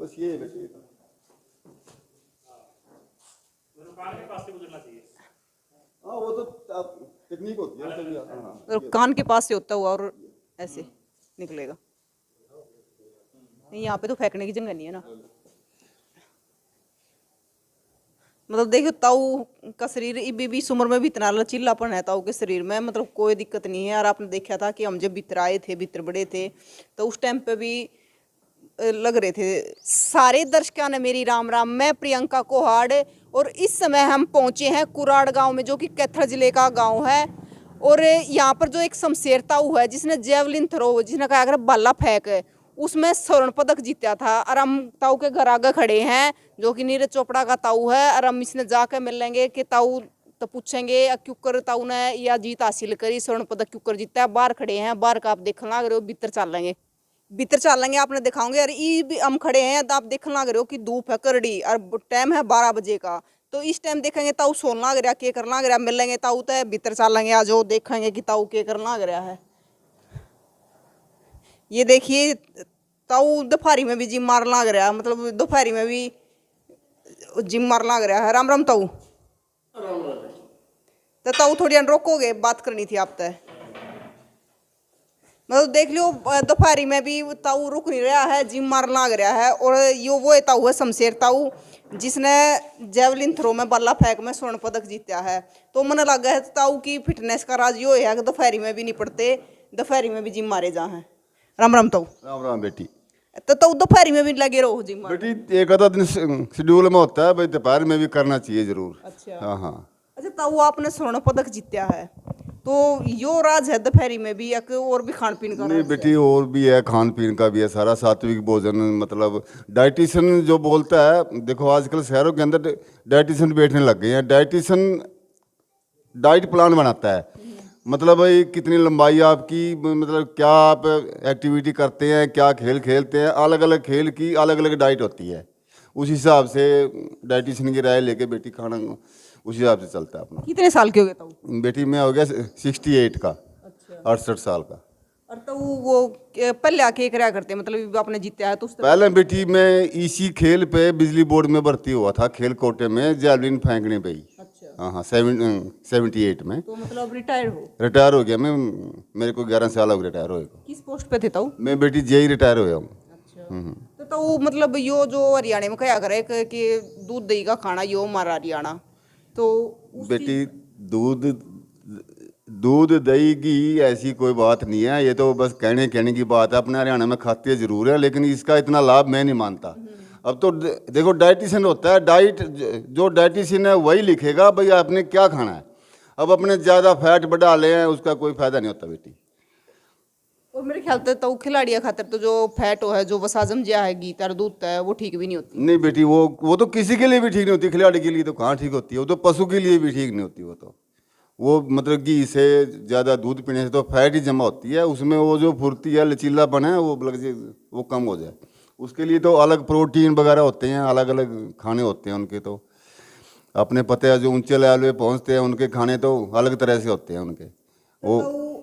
बस ये है बेटी। कान के पास से गुजरना चाहिए। हाँ वो तो टेक्निक होती है सभी। हाँ और कान के पास से होता हुआ और ऐसे निकलेगा। नहीं यहाँ पे तो फेंकने की जगह नहीं है ना। मतलब देखो ताऊ का शरीर इस उम्र में भी इतना लचीलापन है ताऊ के शरीर में, मतलब कोई दिक्कत नहीं है। और आपने देखा था कि हम जब भीतर आए थे, भीतर बड़े थे, तो उस टाइम पे भी लग रहे थे। सारे दर्शकों ने मेरी राम राम। मैं प्रियंका कोहाड़ और इस समय हम पहुंचे हैं कुराड़ गांव में, जो कि कैथल जिले का गांव है। और यहाँ पर जो एक शमशेर ताऊ है जिसने जेवलिन थ्रो, जिसने कहा अगर बाला फेंक, उसमें स्वर्ण पदक जीता था। और हम ताऊ के घर आगे खड़े हैं, जो कि नीरज चोपड़ा का ताऊ है। और हम इसने जाके मिल लेंगे कि ताऊ तो पूछेंगे क्यों कर ताऊ ने यह जीत हासिल करी, स्वर्ण पदक क्यों कर जीता है। बाहर खड़े हैं, बाहर का आप देखने लग रहे हो, भीतर चल लेंगे, भीतर चल लेंगे, आपने दिखाओगे। यार ये भी हम खड़े हैं तो आप देखने लग रहे हो कि धूप है करड़ी और टाइम है 12 बजे का। तो इस टाइम देखेंगे ताऊ सोना लग रहा, के करना लग रहा, मिल लेंगे ताऊ तो भीतर चल लेंगे। आज वो देखेंगे कि ताऊ के करना लग रहा है। ये देखिए ताऊ दोपहरी में भी जिम मार लग रहा है, मतलब दोपहरी में भी जिम मार लग रहा है। राम राम ताऊ। तो ताऊ थोड़ी रोकोगे, बात करनी थी आप तय। मतलब देख लो दोपहरी में भी ताऊ रुक नहीं रहा है, जिम मार लग रहा है। और यो वो ताऊ है शमशेर ताऊ, जिसने जेवलिन थ्रो में बल्ला फेंक में स्वर्ण पदक जीता है। तो मन लगा है ताऊ की फिटनेस का राज यो है कि दोपहरी में भी नहीं पड़ते, दोपहरी में भी जिम मारे जा हैं। राम राम ताऊ। राम राम बेटी। तो ताऊ दोपहरी में भी लगे रहो जिम मार। बेटी एक आधा दिन शेड्यूल में होता है भाई, दोपहर में भी करना चाहिए जरूर। अच्छा हाँ हाँ। अच्छा ताऊ आपने स्वर्ण पदक जीता है, तो यो राज है दोपहरी में भी, एक और भी खान पीन का नहीं राज बेटी और भी है, खान पीन का भी है, सारा सात्विक भोजन। मतलब डाइटिशियन जो बोलता है, देखो आजकल शहरों के अंदर डाइटिशियन बैठने लग गए हैं। डाइटिशियन डाइट प्लान बनाता है, मतलब भाई कितनी लंबाई आपकी, मतलब क्या आप एक्टिविटी करते हैं, क्या खेल खेलते हैं, अलग अलग खेल की अलग अलग डाइट होती है। उस हिसाब से डाइटिशियन की राय लेके बेटी खाना उस हिसाब से चलता है अपना। कितने साल के हो गए ताऊ? बेटी मैं हो गया 68 का। अच्छा 68 साल का। और तो वो पहले आके क्या करते, मतलब आपने जीता है तो उस तरह। पहले बेटी मैं इसी खेल पे बिजली बोर्ड में भर्ती हुआ था, खेल कोटे में, जैवलिन फेंकने पे ही। अच्छा हाँ हाँ 78 में तो मतलब रिटायर हो? रिटायर हो गया मैं। मेरे को 11 साल हो गए रिटायर हुए को। किस पोस्ट पे थे ताऊ? मैं बेटी जेई रिटायर हुआ हूँ। अच्छा तो ताऊ मतलब यो जो हरियाणा में क्या करे कि दूध दही का खाना यो हमारा हरियाणा, तो बेटी दूध दही की ऐसी कोई बात नहीं है, ये तो बस कहने की बात है। अपने हरियाणा में खाते जरूर है, लेकिन इसका इतना लाभ मैं नहीं मानता। अब तो देखो डाइटिशियन होता है, डाइट जो डाइटिशियन है वही लिखेगा भाई आपने क्या खाना है। अब अपने ज़्यादा फैट बढ़ा ले हैं, उसका कोई फायदा नहीं होता बेटी। और मेरे ख्याल से ताऊ खिलाड़िया खातर तो जो फैट हो है, जो वसाजम जिया है घी तर दूध है, वो ठीक भी नहीं होती। नहीं बेटी वो तो किसी के लिए भी ठीक नहीं होती, खिलाड़ी के लिए तो कहाँ ठीक होती है, वो तो पशु के लिए भी ठीक नहीं होती। वो मतलब घी से ज़्यादा दूध पीने से तो फैट ही जमा होती है, उसमें वो जो फुर्ती है लचीलापन है वो कम हो जाए। उसके लिए तो अलग प्रोटीन वगैरह होते हैं, अलग अलग खाने होते हैं उनके। तो अपने पते हैं जो ऊंचे लेवल पे पहुंचते हैं, उनके खाने तो अलग तरह से होते हैं उनके। वो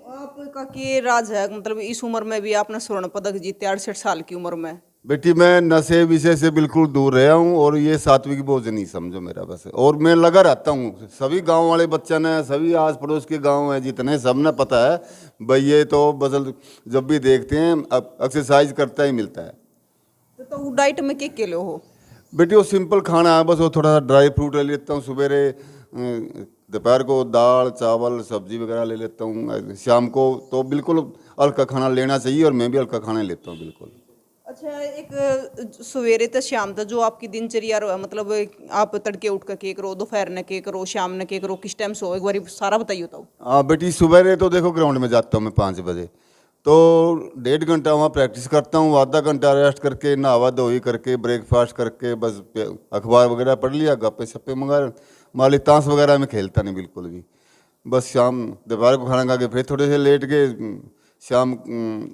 आपका के राज है, मतलब इस उम्र में भी आपने स्वर्ण पदक जीते 68 साल की उम्र में। बेटी मैं नशे विषय से बिल्कुल दूर रहा हूँ, और ये सात्विक भोजन नहीं समझो मेरा बस। और मैं लगा रहता हूँ, सभी गांव वाले बच्चे ने, सभी आस पड़ोस के गांव हैं जितने, सब ने पता है भाई ये तो बस जब भी देखते हैं एक्सरसाइज करता ही मिलता है। तो डाइट में के लो हो? बेटी वो सिंपल खाना है, बस वो थोड़ा सा ड्राई फ्रूट ले लेता हूँ सवेरे, दोपहर को दाल चावल सब्जी वगैरह ले लेता हूँ, शाम को तो बिल्कुल हल्का खाना लेना चाहिए, और मैं भी हल्का खाना लेता हूँ बिल्कुल। अच्छा एक सवेरे तो शाम तक जो आपकी दिनचर्या रो है, मतलब आप तड़के उठ कर के करो, दोपहर ने के करो, शाम ने के करो, किस टाइम सो, एक बार सारा बताइए ताऊ। हाँ बेटी सवेरे तो देखो ग्राउंड में जाता हूँ मैं 5 बजे, तो 1.5 घंटा वहाँ प्रैक्टिस करता हूँ, आधा घंटा रेस्ट करके नहावा धोई करके ब्रेकफास्ट करके बस अखबार वगैरह पढ़ लिया, गप्पे शप्पे मंगा माली, ताश वगैरह में खेलता नहीं बिल्कुल भी। बस शाम दोपहर को खाना खा के फिर थोड़े से लेट के शाम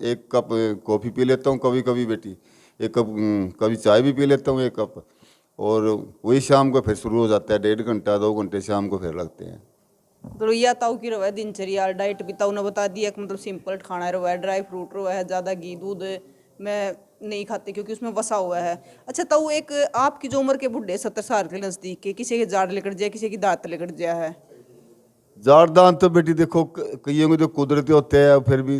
1 कप कॉफ़ी पी लेता हूँ, कभी कभी बेटी 1 कप, कभी चाय भी पी लेता हूँ 1 कप, और वही शाम को फिर शुरू हो जाता है। 1.5 घंटा 2 घंटे शाम को फिर लगते हैं। तो यह ताऊ की रवा दिनचर्या डाइट भी ताऊ ने बता दिया कि मतलब सिंपल खाना रवा है, ड्राई फ्रूट रवा है, ज़्यादा घी दूध में नहीं खाते क्योंकि उसमें वसा हुआ है। अच्छा, तो एक आपकी जो उम्र के बुढ़े 70 साल के नजदीक के, किसी के जाड़ लिकट जाए, किसी की दांत लिकट जाए है, जारदान तो बेटी देखो कईयों के जो कुदरती होते हैं फिर भी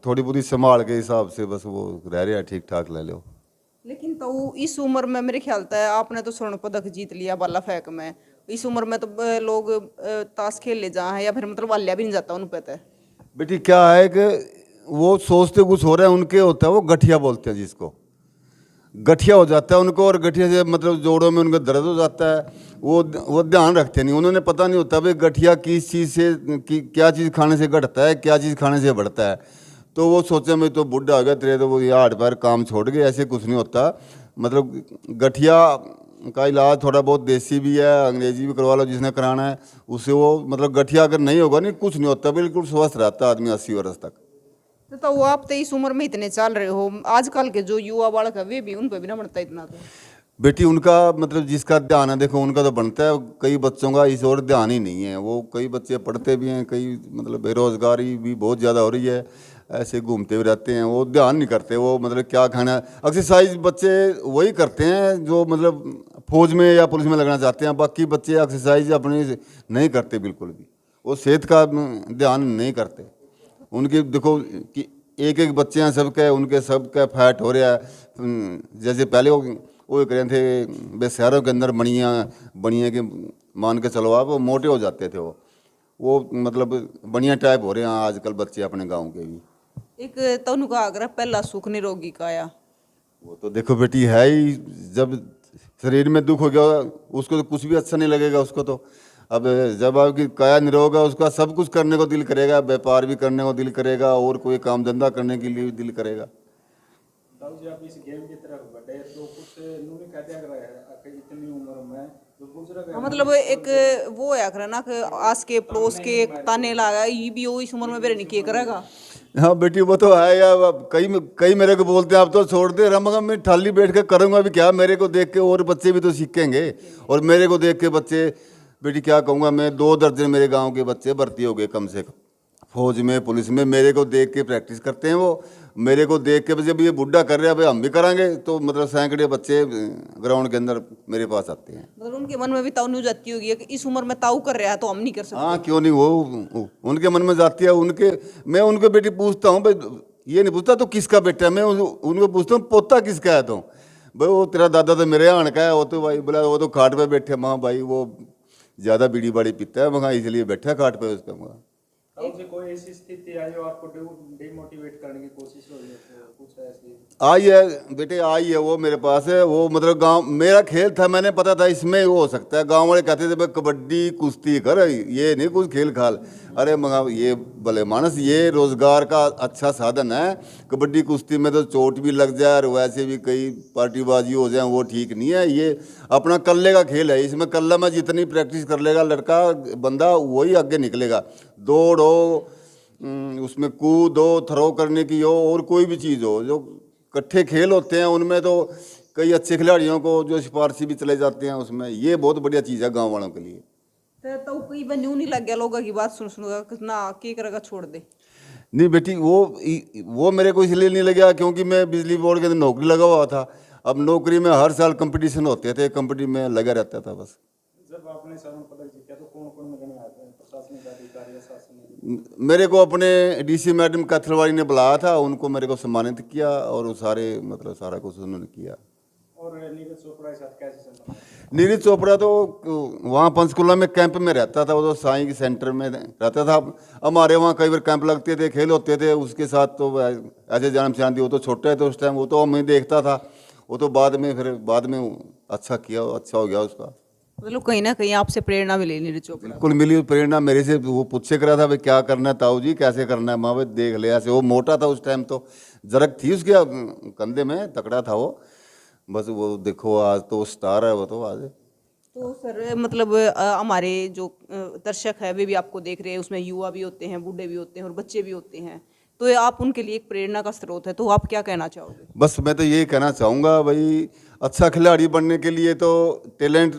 थोड़ी बहुत संभाल के हिसाब से बस वो रह रहे हैं ठीक ठाक, ले लो। लेकिन तो इस उम्र में मेरे ख्याल है आपने तो स्वर्ण पदक जीत लिया भाला फेंक में, इस उम्र में तो लोग ताश खेल ले जा है या फिर मतलब वालिया भी नहीं जाता उन पे। बेटी क्या है कि वो सोचते कुछ हो रहा है, उनके होता है वो गठिया बोलते हैं जिसको, गठिया हो जाता है उनको, और गठिया से मतलब जोड़ों में उनका दर्द हो जाता है, वो ध्यान रखते नहीं, उन्होंने पता नहीं होता भाई गठिया किस चीज़ से क्या चीज़ खाने से घटता है, क्या चीज़ खाने से बढ़ता है। तो वो सोचे मैं तो बुढ़ा हो गया तेरे, तो वो ये हाथ पैर काम छोड़ गए, ऐसे कुछ नहीं होता। मतलब गठिया का इलाज थोड़ा बहुत देसी भी है, अंग्रेजी भी करवा लो जिसने कराना है उससे, वो मतलब गठिया अगर नहीं होगा नहीं कुछ नहीं होता, बिल्कुल स्वस्थ रहता है आदमी 80 वर्ष तक। तो वो आप 23 उम्र में इतने चल रहे हो, आजकल के जो युवा बालक है वे भी उन पे भी ना बनता इतना तो। बेटी उनका मतलब जिसका ध्यान है देखो उनका तो बनता है, कई बच्चों का इस और ध्यान ही नहीं है, वो कई बच्चे पढ़ते भी हैं, कई मतलब बेरोजगारी भी बहुत ज़्यादा हो रही है, ऐसे घूमते हुए रहते हैं, वो ध्यान नहीं करते, वो मतलब क्या खाना है। एक्सरसाइज बच्चे वही करते हैं जो मतलब फौज में या पुलिस में लगना चाहते हैं, बाकी बच्चे एक्सरसाइज अपनी नहीं करते बिल्कुल भी, वो सेहत का ध्यान नहीं करते। उनके देखो कि एक एक बच्चे हैं सबके, उनके सबका फैट हो रहा है। जैसे पहले वो कह रहे थे वे शहरों के अंदर बनिया के मान के चलो आप, वो मोटे हो जाते थे, वो मतलब बढ़िया टाइप हो रहे हैं आजकल बच्चे अपने गांव के भी। एक तनु का आग्रह पहला सुख निरोगी काया, वो तो देखो बेटी है ही, जब शरीर में दुख हो गया उसको तो कुछ भी अच्छा नहीं लगेगा उसको तो। अब जब आपकी काया निरोग है उसका सब कुछ करने को दिल करेगा, व्यापार भी करने को दिल करेगा और कोई काम धंधा करने के लिए भी दिल करेगा। दाऊ जी आप इस गेम की तरफ बढ़े तो कुछ उन्होंने कह दिया कर इतनी उम्र में जो बुजुर्ग है, मतलब एक वो है करे ना कि आस के पड़ोस के ताने लगा ये भी वो इस उम्र में बेरे नहीं किए करेगा। हाँ बेटी वो तो है यार, अब कई कई मेरे को बोलते हैं आप तो छोड़ दे रमगा, मैं थाली बैठ के करूँगा भी क्या, मेरे को देख के और बच्चे भी तो सीखेंगे, और मेरे को देख के बच्चे बेटी क्या कहूँगा मैं, 2 दर्जन मेरे गांव के बच्चे भर्ती हो गए कम से कम फौज में पुलिस में, मेरे को देख के प्रैक्टिस करते हैं वो, मेरे को देख के जब ये बुढ़ा कर रहे हैं भाई हम भी करांगे, तो मतलब सैकड़े बच्चे ग्राउंड के अंदर मेरे पास आते हैं। मतलब उनके मन में भी ताऊ नहीं जाती होगी कि इस उम्र में ताऊ कर रहा है तो हम नहीं कर सकते। हाँ क्यों नहीं, वो उनके मन में जाती है, उनके मैं उनको बेटी पूछता हूँ भाई, ये नहीं पूछता तो किसका बेटा है, मैं उनको पूछता हूँ पोता किसका है, तो भाई वो तेरा दादा तो मेरे यहाँ का है, वो तो भाई बोला वो तो खाट पे बैठे, माँ भाई वो ज़्यादा बीड़ी बाड़ी पीता है वहाँ इसलिए बैठा खाट पे उसका वहाँ। दाऊ जी कोई ऐसी स्थिति आई हो आपको डिमोटिवेट करने की कोशिश हो रही है तो कुछ ऐसी आई है बेटे, आई है वो मेरे पास है, वो मतलब गांव मेरा खेल था, मैंने पता था इसमें वो हो सकता है, गांव वाले कहते थे भाई कबड्डी कुश्ती कर, ये नहीं कुछ खेल खाल, अरे मगा ये भले मानस ये रोजगार का अच्छा साधन है, कबड्डी कुश्ती में तो चोट भी लग जाए और वैसे भी कई पार्टीबाजी हो जाए वो ठीक नहीं है, ये अपना कल्ले का खेल है, इसमें कल्ला में जितनी प्रैक्टिस कर लेगा लड़का बंदा वही आगे निकलेगा, दौड़ हो उसमें कूद हो, थ्रो करने की हो और कोई भी चीज़ हो, जो इकट्ठे खेल होते हैं उनमें तो कई अच्छे खिलाड़ियों को जो सिफारशी भी चले जाते हैं उसमें, ये बहुत बढ़िया चीज़ है गांव वालों के लिए। तो कोई बनू नहीं लग गया लोगों की बात सुन ना के करेगा छोड़ दे। नहीं बेटी वो मेरे को इसलिए नहीं लगा क्योंकि मैं बिजली बोर्ड के अंदर नौकरी लगा हुआ था, अब नौकरी में हर साल कंपटीशन होते थे, कंपटीशन में लगा रहता था बस। जब आपने स्वर्ण पदक जीता तो कौन कौन में आते हैं प्रशासनिक अधिकारी या शासनिक? मेरे को अपने डीसी मैडम कैथलवाड़ी ने बुलाया था, उनको मेरे को सम्मानित किया और वो सारे मतलब सारा कुछ उन्होंने किया। और नीरज चोपड़ा के साथ कैसे संबंध? नीरज चोपड़ा तो वहाँ पंचकुला में कैंप में रहता था, वो तो साई के सेंटर में रहता था, हमारे वहाँ कई बार कैंप लगते थे, खेल होते थे, उसके साथ तो ऐसे जान पहचान थी, वो तो छोटे थे उस टाइम, वो तो मैं देखता था, वो तो बाद में अच्छा किया, अच्छा हो गया उसका। मतलब कहीं ना कहीं आपसे प्रेरणा मिली नीरज चोपड़ा? बिल्कुल मिली प्रेरणा मेरे से, वो पूछे करा था भाई क्या करना है ताऊ जी, कैसे करना है, माँ भाई देख ले ऐसे, वो मोटा था उस टाइम तो जरक थी उसके कंधे में, तकड़ा था वो, बस वो देखो आज तो स्टार है वो तो आज। तो सर मतलब हमारे जो दर्शक है वे भी आपको देख रहे हैं, उसमें युवा भी होते हैं, बूढ़े भी होते हैं और बच्चे भी होते हैं, तो ये आप उनके लिए एक प्रेरणा का स्रोत है, तो आप क्या कहना चाहोगे? बस मैं तो ये कहना चाहूँगा भाई, अच्छा खिलाड़ी बनने के लिए तो टैलेंट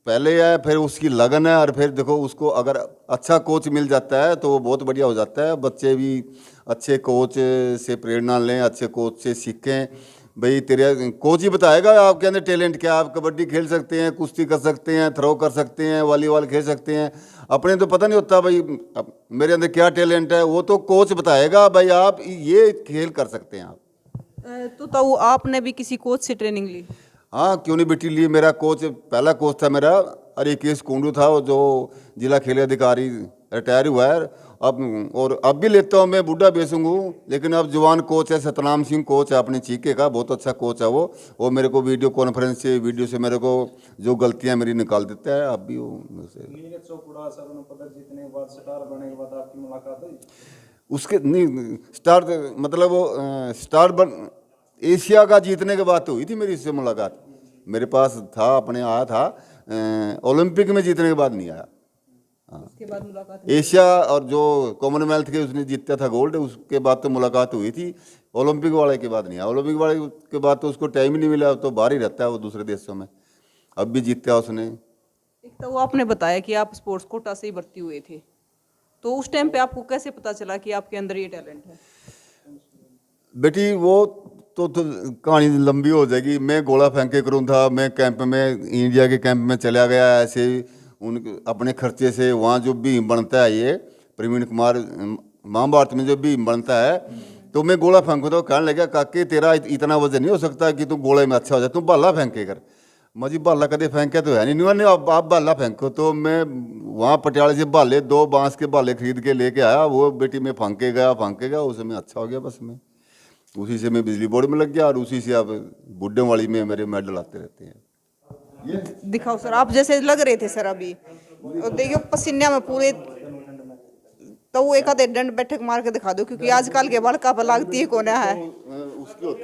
पहले है, फिर उसकी लगन है, और फिर देखो उसको अगर अच्छा कोच मिल जाता है तो वो बहुत बढ़िया हो जाता है। बच्चे भी अच्छे कोच से प्रेरणा लें, अच्छे कोच से सीखें, भाई तेरे कोच ही बताएगा आपके अंदर टैलेंट क्या है। आप कबड्डी खेल सकते हैं, कुश्ती कर सकते हैं, थ्रो कर सकते हैं, वॉलीबॉल खेल सकते हैं, अपने तो पता नहीं होता भाई मेरे अंदर क्या टैलेंट है। वो तो कोच बताएगा भाई आप ये खेल कर सकते हैं आप। तो ताऊ आपने भी किसी कोच से ट्रेनिंग ली? हाँ क्यों नहीं बेटी ली। मेरा कोच पहला कोच था मेरा हरिकेश कुंडू था, वो जो जिला खेल अधिकारी रिटायर हुआ है अब। और अब भी लेता हूँ मैं, बूढ़ा बेचूंगा, लेकिन अब जवान कोच है सतनाम सिंह कोच है अपने चीके का, बहुत अच्छा कोच है वो मेरे को वीडियो कॉन्फ्रेंस से वीडियो से मेरे को जो गलतियाँ मेरी निकाल देता है। अब भी वो नीरज चोपड़ा स्वर्ण पदक जीतने के बाद स्टार बनने के बाद आपकी मुलाकात हुई? उसके नहीं स्टार मतलब वो स्टार बन एशिया का जीतने के बाद तो हुई थी मेरी इससे मुलाकात। मेरे पास था अपने आया था, ओलंपिक में जीतने के बाद नहीं आया। उसके बाद मुलाकात? एशिया और जो कॉमनवेल्थ के उसने जीता था गोल्ड, उसके बाद तो मुलाकात हुई थी। ओलंपिक वाले के बाद नहीं आया। ओलंपिक वाले के बाद तो उसको टाइम ही नहीं मिला, तो बाहर ही रहता है वो दूसरे देशों में। अब भी जीता उसने। एक तो वो आपने बताया कि आप स्पोर्ट्स कोटा से ही भर्ती हुए थे, तो उस टाइम पे आपको कैसे पता चला कि आपके अंदर ये टैलेंट है? बेटी वो तो कहानी लंबी हो जाएगी। मैं गोला फेंके करूँ था, मैं कैंप में इंडिया के कैंप में चला गया ऐसे ही उनके अपने खर्चे से। वहाँ जो भीम बनता है ये प्रवीण कुमार महाभारत में जो भीम बनता है, तो मैं गोला फेंकूँ तो कहने लगा काके तेरा इतना वजन नहीं हो सकता कि तू गोले में अच्छा हो जाए, तू भाला फेंके कर। मुझे भाला कदे फेंके तो है नहीं, नहीं आप भाला फेंको। तो मैं वहाँ पटियाले से भाले 2 बांस के भाले खरीद के लेके आया। वो बेटी में फेंके गया उसमें अच्छा हो गया। बस मैं उसी से मैं बिजली बोर्ड में लग गया और उसी से अब बुड्ढे वाली में मेरे मेडल आते रहते हैं। ये दिखाओ सर, आप जैसे लग रहे थे सर अभी, और देखियो पसीने में पूरे। तो वो एक आधे दंड बैठक मार के दिखा दो, क्योंकि आजकल के बड़का पर लागती है कौन है। उसकी होती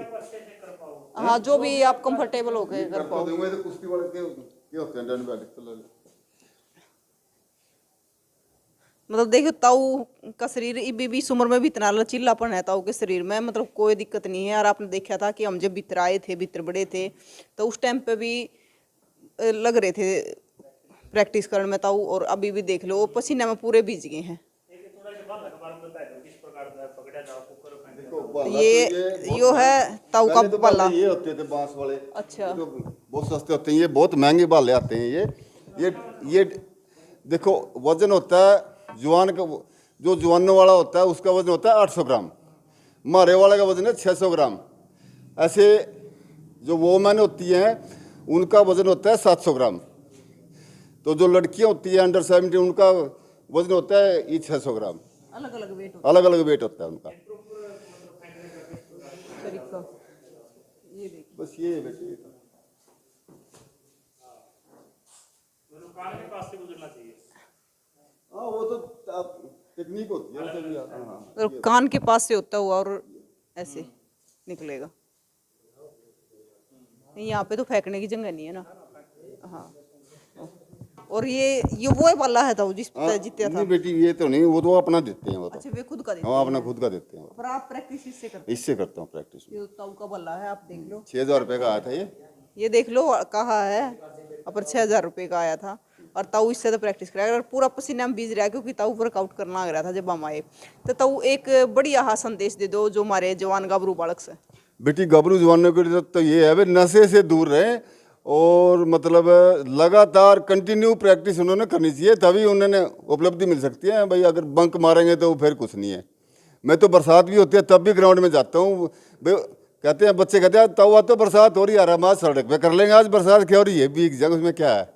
हाँ, जो भी आप कंफर्टेबल हो गए कर पाओ। दूंगा तो कुश्ती वाले के होते हैं डंड बैठक तो ले लो। मतलब देखो ताऊ का शरीर इस उम्र में भी इतना लचीलापन है ताऊ के शरीर में, मतलब कोई दिक्कत नहीं है। और आपने देखा था कि हम जब भीतर आए थे, भीतर बड़े थे, तो उस टाइम पे भी लग रहे थे प्रैक्टिस करने में ताऊ, और अभी भी देख लो पसीने में पूरे भीज गए हैं। ये यो है ताऊ का बाला। ये होते थे बांस वाले। अच्छा, तो बहुत सस्ते होते हैं, ये बहुत महंगे भाले आते हैं। ये देखो वजन होता है जवान का, जो जवानों वाला होता है उसका वजन होता है 800 ग्राम, मारे वाले का वजन है 600 ग्राम। ऐसे जो वोमेन होती हैं उनका वजन होता है 700 ग्राम। तो जो लड़कियां होती हैं अंडर 17 उनका वजन होता है ये 600 ग्राम। अलग अलग वेट अलग अलग वेट होता है उनका। ये देखिए, बस ये बेटे कान के पास से गुजरना चाहिए। हाँ वो तो टेक्निक होती है। हाँ, और कान के पास से होता हुआ और ऐसे निकलेगा। नहीं, यहाँ पे तो फेंकने की जगह नहीं है ना। हाँ, और ये वो वाला है था जिस पे जीता था। नहीं बेटी ये तो नहीं, वो तो अपना देते हैं वो तो। अच्छा, वे खुद का देते हाँ अपना खुद का देते हैं। पर आप प्रैक्टिस इससे करते हैं? इससे करता हूँ प्रैक्टिस। ये ताऊ का बल्ला है, आप देख लो। 6,000 रुपये का आया था ये देख लो कहा है, पर 6,000 रुपये का आया था। और ताऊ इससे तो प्रैक्टिस कराया, और पूरा पसीना में भीज रहा है, क्योंकि ताऊ वर्कआउट करना लग रहा था जब हम आए। तो ताऊ एक बढ़िया हा संदेश दे दो जो हमारे जवान गाभरू बालक से। बेटी गाभरू जवानों के लिए तो ये है भाई नशे से दूर रहें, और मतलब लगातार कंटिन्यू प्रैक्टिस उन्होंने करनी चाहिए, तभी उन्होंने उपलब्धि मिल सकती है। भाई अगर बंक मारेंगे तो फिर कुछ नहीं है। मैं तो बरसात भी होती है तब भी ग्राउंड में जाता हूँ। भाई कहते हैं बच्चे कहते हैं ताऊ तो बरसात हो रही है, आराम आज सड़क पे कर लेंगे, आज बरसात क्या हो रही है भीग जाएगा उसमें क्या है।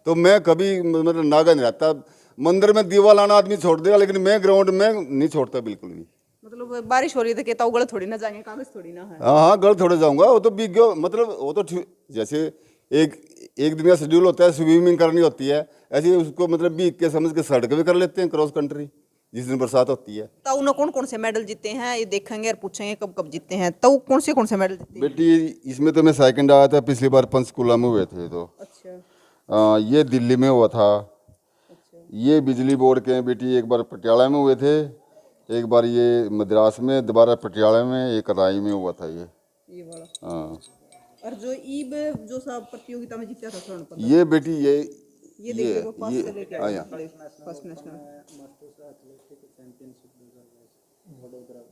तो मैं कभी मतलब नागा नहीं रहता। मंदिर में दीवा लाना आदमी छोड़ देगा, लेकिन मैं ग्राउंड में नहीं छोड़ता बिल्कुल भी। मतलब बारिश हो रही है तो ताऊ गलत थोड़ी ना जाएंगे, कागज थोड़ी ना है। हाँ हाँ गल थोड़े जाऊंगा, वो तो भीग गयो मतलब वो तो जैसे एक दिन का शेड्यूल होता है, स्विमिंग करनी होती है, ऐसे उसको मतलब भीग के समझ के सड़क भी कर लेते हैं क्रॉस कंट्री जिस दिन बरसात होती है। ताऊ ने कौन कौन से मेडल जीते हैं ये देखेंगे और पूछेंगे कब कब जीते हैं। ताऊ कौन से मेडल जीते हैं? बेटी इसमें तो मैं सेकंड आया था, पिछली बार पंचकुला में हुए थे। तो अच्छा, ये दिल्ली में हुआ था। अच्छा, ये बिजली बोर्ड के बेटी एक बार पटियाला में हुए थे, एक बार ये मद्रास में, दोबारा पटियाला में, एक राई में हुआ था ये वाला। हाँ। और जो ईब जो सब प्रतियोगिता में जीता था स्वर्ण पदक, ये बेटी ये देखिए वो पास से लेके आया आया। First national.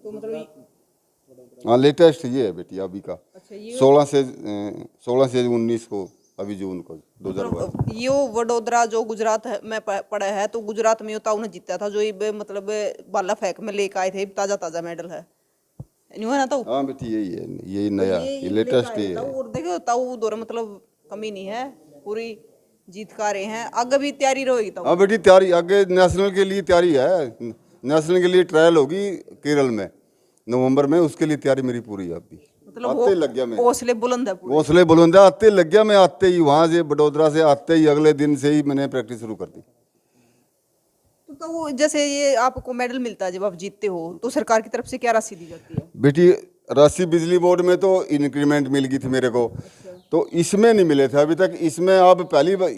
तो मतलब हाँ लेटेस्ट ये है बेटी अभी का। अच्छा, ये 16 से 19 को, अभी जून को 2022। मतलब यो वडोदरा जो गुजरात में पड़ा है, तो गुजरात में ताऊ ने जीता था, जो ये मतलब बाला फेंक में लेकर आए थे, ताजा ताजा मेडल है, नहीं है ना ताऊ? हाँ बेटी यही है, यही नया, ये लेटेस्ट ही है। और देखो ताऊ दौर मतलब कमी नहीं है, पूरी जीत का रहे हैं, आगे भी तैयारी रहेगी ताऊ? हाँ बेटी तैयारी, आगे नेशनल के लिए तैयारी है, नेशनल के लिए ट्रायल होगी केरल में नवंबर में, उसके लिए तैयारी मेरी पूरी है अभी। मतलब आते लग गया मैं, हौसले बुलंद है पूरे। हौसले बुलंद है, आते लग गया मैं, आते ही वहाँ से बड़ोदरा से आते ही अगले दिन से ही मैंने प्रैक्टिस शुरू कर दी। तो वो जैसे ये आपको मेडल मिलता है जब आप जीतते हो, तो सरकार की तरफ से क्या राशि दी जाती है? बेटी राशि बिजली बोर्ड में तो इंक्रीमेंट मिल गई थी मेरे को, तो इसमें नहीं मिले थे अभी तक। इसमें अब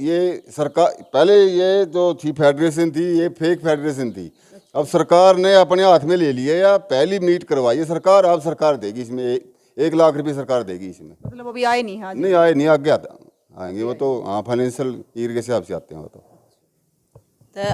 ये सरकार, पहले ये जो थी फेडरेशन थी, ये फेक फेडरेशन थी, अब सरकार ने अपने हाथ में ले लिया, या पहली मीट करवाई है सरकार, अब सरकार देगी इसमें 1 लाख रुपये सरकार देगी इसमें। मतलब अभी आए नहीं? हाँ जी। नहीं आए, नहीं आगे आएंगे वो तो, हाँ फाइनेंशियल ईयर के हिसाब से आते हैं वो तो।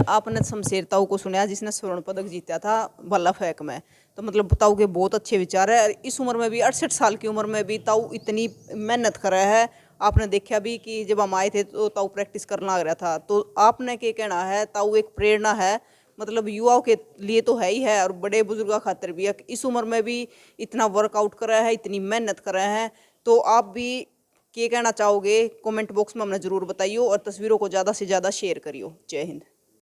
आपने शमशेर ताऊ को सुना जिसने स्वर्ण पदक जीता था भाला फेंक में, तो मतलब ताऊ के बहुत अच्छे विचार है, इस उम्र में भी 68 साल की उम्र में भी ताऊ इतनी मेहनत कर रहा है। आपने देखा भी कि जब हम आए थे तो ताऊ प्रैक्टिस करना लग रहा था, तो आपने क्या कहना है? ताऊ एक प्रेरणा है, मतलब युवाओं के लिए तो है ही है, और बड़े बुजुर्गों खातिर भी है। इस उम्र में भी इतना वर्कआउट कर रहा है, इतनी मेहनत कर रहे हैं, तो आप भी क्या कहना चाहोगे? कमेंट बॉक्स में हमने ज़रूर बताइए, और तस्वीरों को ज़्यादा से ज़्यादा शेयर करियो। जय हिंद।